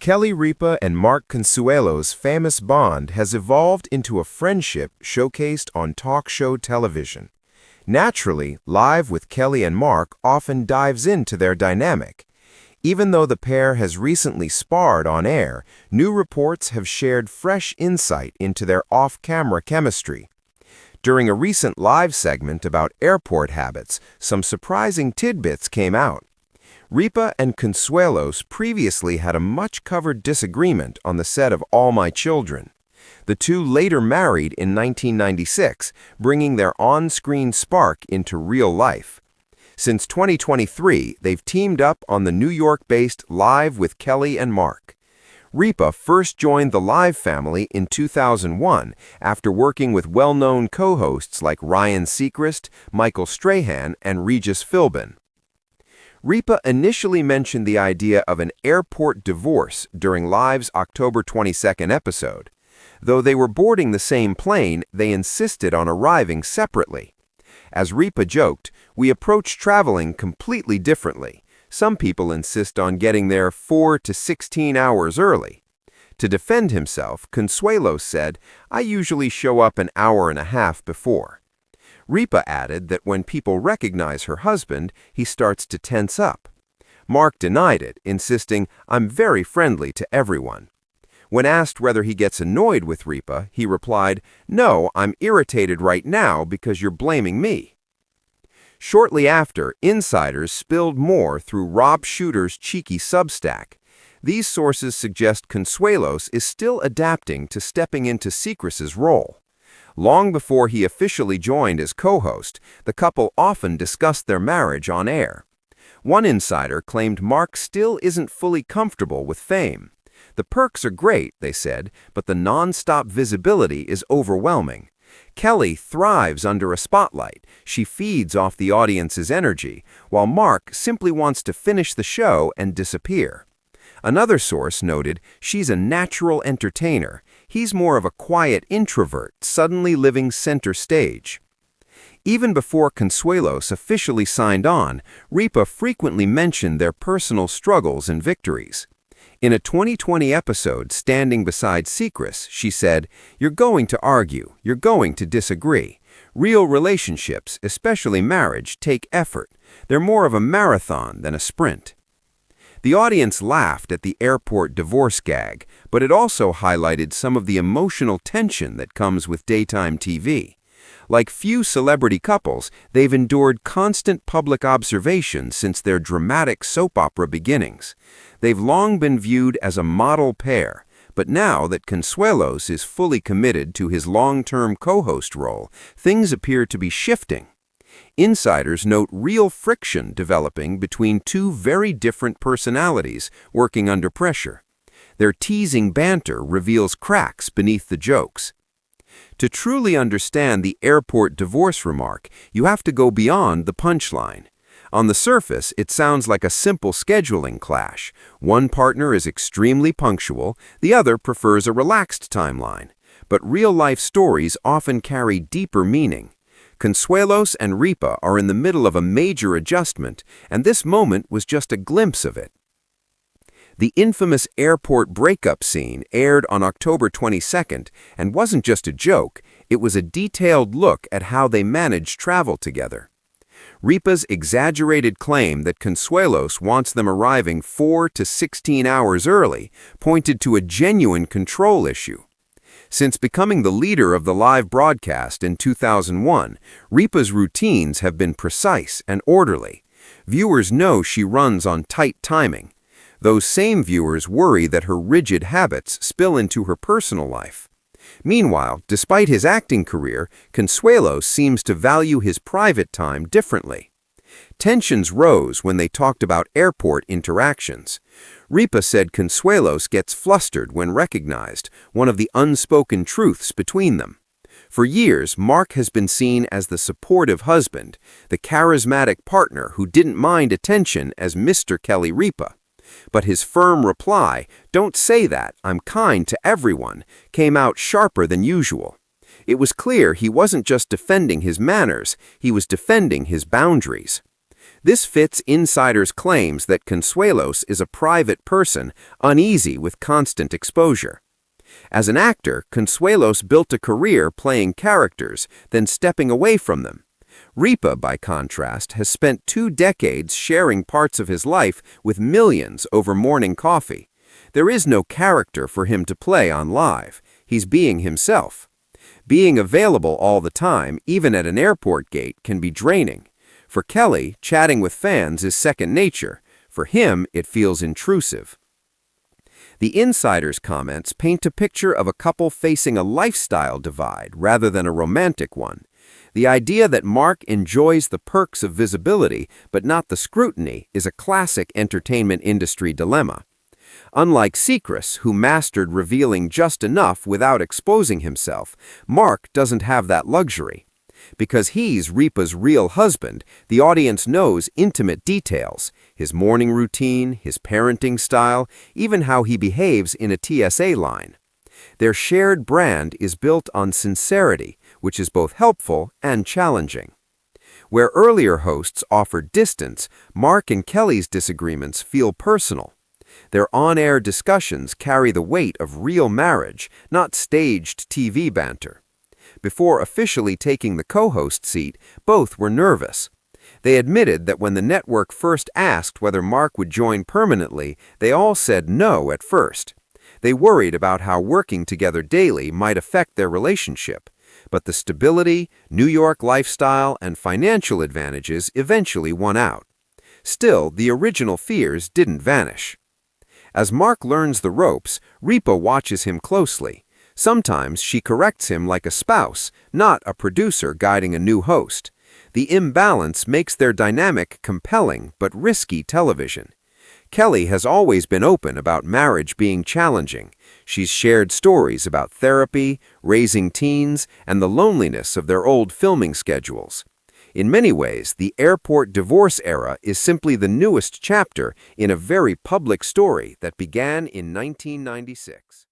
Kelly, Ripa, and Mark Consuelos' famous bond has evolved into a friendship showcased on talk show television. Naturally, Live with Kelly and Mark often dives into their dynamic. Even though the pair has recently sparred on air, new reports have shared fresh insight into their off-camera chemistry. During a recent live segment about airport habits, some surprising tidbits came out. Ripa and Consuelos previously had a much-covered disagreement on the set of All My Children. The two later married in 1996, bringing their on-screen spark into real life. Since 2023, they've teamed up on the New York-based Live with Kelly and Mark. Ripa first joined the Live family in 2001 after working with well-known co-hosts like Ryan Seacrest, Michael Strahan, and Regis Philbin. Ripa initially mentioned the idea of an airport divorce during Live's October 22nd episode. Though they were boarding the same plane, they insisted on arriving separately. As Ripa joked, "We approach traveling completely differently. Some people insist on getting there 4 to 16 hours early." To defend himself, Consuelos said, "I usually show up an hour and a half before." Ripa added that when people recognize her husband, he starts to tense up. Mark denied it, insisting, "I'm very friendly to everyone." When asked whether he gets annoyed with Ripa, he replied, "No, I'm irritated right now because you're blaming me." Shortly after, insiders spilled more through Rob Shooter's cheeky Substack. These sources suggest Consuelos is still adapting to stepping into Seacrest's role. Long before he officially joined as co-host, the couple often discussed their marriage on air. One insider claimed Mark still isn't fully comfortable with fame. "The perks are great," they said, "but the non-stop visibility is overwhelming. Kelly thrives under a spotlight. She feeds off the audience's energy, while Mark simply wants to finish the show and disappear." Another source noted, "She's a natural entertainer. He's more of a quiet introvert, suddenly living center stage." Even before Consuelos officially signed on, Ripa frequently mentioned their personal struggles and victories. In a 2020 episode, Standing Beside Seacrest, she said, "You're going to argue, you're going to disagree. Real relationships, especially marriage, take effort. They're more of a marathon than a sprint." The audience laughed at the airport divorce gag, but it also highlighted some of the emotional tension that comes with daytime TV. Like few celebrity couples, they've endured constant public observation since their dramatic soap opera beginnings. They've long been viewed as a model pair, but now that Consuelos is fully committed to his long-term co-host role, things appear to be shifting. Insiders note real friction developing between two very different personalities working under pressure. Their teasing banter reveals cracks beneath the jokes. To truly understand the airport divorce remark, you have to go beyond the punchline. On the surface, it sounds like a simple scheduling clash. One partner is extremely punctual, the other prefers a relaxed timeline. But real-life stories often carry deeper meaning. Consuelos and Ripa are in the middle of a major adjustment, and this moment was just a glimpse of it. The infamous airport breakup scene aired on October 22nd and wasn't just a joke, it was a detailed look at how they managed travel together. Ripa's exaggerated claim that Consuelos wants them arriving 4 to 16 hours early pointed to a genuine control issue. Since becoming the leader of the live broadcast in 2001, Ripa's routines have been precise and orderly. Viewers know she runs on tight timing. Those same viewers worry that her rigid habits spill into her personal life. Meanwhile, despite his acting career, Consuelos seems to value his private time differently. Tensions rose when they talked about airport interactions. Ripa said Consuelos gets flustered when recognized, one of the unspoken truths between them. For years, Mark has been seen as the supportive husband, the charismatic partner who didn't mind attention as Mr. Kelly Ripa. But his firm reply, "Don't say that, I'm kind to everyone," came out sharper than usual. It was clear he wasn't just defending his manners, he was defending his boundaries. This fits insiders' claims that Consuelos is a private person, uneasy with constant exposure. As an actor, Consuelos built a career playing characters, then stepping away from them. Ripa, by contrast, has spent 2 decades sharing parts of his life with millions over morning coffee. There is no character for him to play on live. He's being himself. Being available all the time, even at an airport gate, can be draining. For Kelly, chatting with fans is second nature. For him, it feels intrusive. The insider's comments paint a picture of a couple facing a lifestyle divide rather than a romantic one. The idea that Mark enjoys the perks of visibility but not the scrutiny is a classic entertainment industry dilemma. Unlike Seacrest, who mastered revealing just enough without exposing himself, Mark doesn't have that luxury. Because he's Ripa's real husband, the audience knows intimate details, his morning routine, his parenting style, even how he behaves in a TSA line. Their shared brand is built on sincerity, which is both helpful and challenging. Where earlier hosts offered distance, Mark and Kelly's disagreements feel personal. Their on-air discussions carry the weight of real marriage, not staged TV banter. Before officially taking the co-host seat, both were nervous. They admitted that when the network first asked whether Mark would join permanently, they all said no at first. They worried about how working together daily might affect their relationship. But the stability, New York lifestyle, and financial advantages eventually won out. Still, the original fears didn't vanish. As Mark learns the ropes, Ripa watches him closely. Sometimes she corrects him like a spouse, not a producer guiding a new host. The imbalance makes their dynamic compelling but risky television. Kelly has always been open about marriage being challenging. She's shared stories about therapy, raising teens, and the loneliness of their old filming schedules. In many ways, the airport divorce era is simply the newest chapter in a very public story that began in 1996.